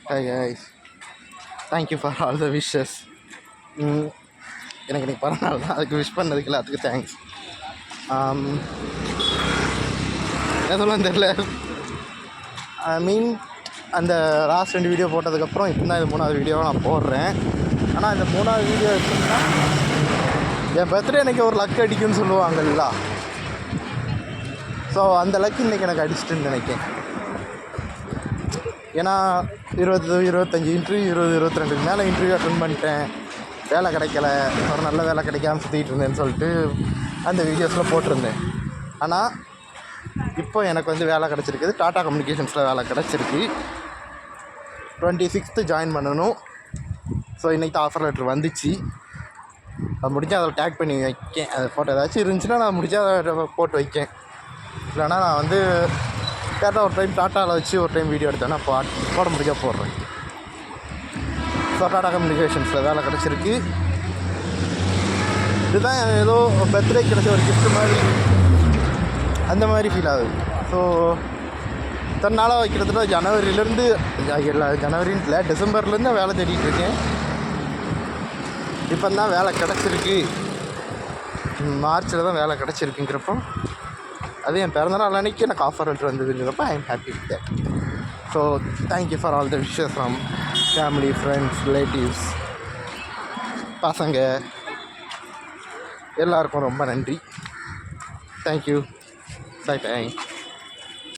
Hi guys, thank you for all the wishes. எனக்கு இன்னைக்கு பிறந்தநாள் தான், அதுக்கு விஷ் பண்ணதுக்கு எல்லாத்துக்கும் தேங்க்ஸ். என்ன சொல்லணும்னு தெரியல. அந்த லாஸ்ட் 2 வீடியோ போட்டதுக்கப்புறம் இப்போ தான் இது 3வது வீடியோவை நான் போடுறேன். ஆனால் இந்த 3வது வீடியோ எப்படின்னா, என் பர்த்டே எனக்கு ஒரு லக் அடிக்கும்னு சொல்லுவாங்கல்ல. ஸோ அந்த லக் இன்றைக்கி எனக்கு அடிச்சிட்டுன்னு நினைக்கிறேன். ஏன்னா 20-25 இன்டர்வியூ 20-22 மேலே இன்டர்வியூ அட்டன் பண்ணிட்டேன். வேலை கிடைக்கல, ஒரு நல்ல வேலை கிடைக்காம சுற்றிட்டு இருந்தேன்னு சொல்லிட்டு அந்த வீடியோஸில் போட்டிருந்தேன். ஆனால் இப்போ எனக்கு வந்து வேலை கிடச்சிருக்குது. டாடா கம்யூனிகேஷன்ஸில் வேலை கிடச்சிருக்கு. 26th ஜாயின் பண்ணணும். ஸோ இன்றைக்கி தான் ஆஃபர் லெட்ரு வந்துச்சு. அது முடிஞ்சால் அதில் டேக் பண்ணி வைக்கேன். அது ஃபோட்டோ ஏதாச்சும் இருந்துச்சுன்னா நான் முடிஞ்சால் அதை போட்டு வைக்கேன். இல்லைனா நான் வந்து கரெக்டாக ஒரு டைம் டாட்டாவில் வச்சு ஒரு டைம் வீடியோ எடுத்தேன்னா போட முடிஞ்சால் போடுறேன். ஸோ டாடா கம்யூனிகேஷன்ஸில் வேலை கிடச்சிருக்கு. இதுதான் ஏதோ பர்த்டே கிடச்ச ஒரு கிஃப்ட் மாதிரி, அந்த மாதிரி ஃபீல் ஆகுது. ஸோ தன்னால் வைக்கிறதுல ஜனவரியிலேருந்து ஜனவரின்னு டிசம்பர்லேருந்து வேலை தேடிட்டு இருக்கேன். இப்போ தான் வேலை கிடச்சிருக்கு. மார்ச்சில் தான் வேலை கிடச்சிருக்குங்கிறப்போ, அது என் பிறந்தநாள் அன்றைக்கி எனக்கு ஆஃபர் லெட்டர் வந்ததுங்கிறப்ப I am happy with that. So thank you for all the wishes from family, friends, relatives, பசங்க எல்லாருக்கும் ரொம்ப நன்றி. தேங்க்யூ. Bye by.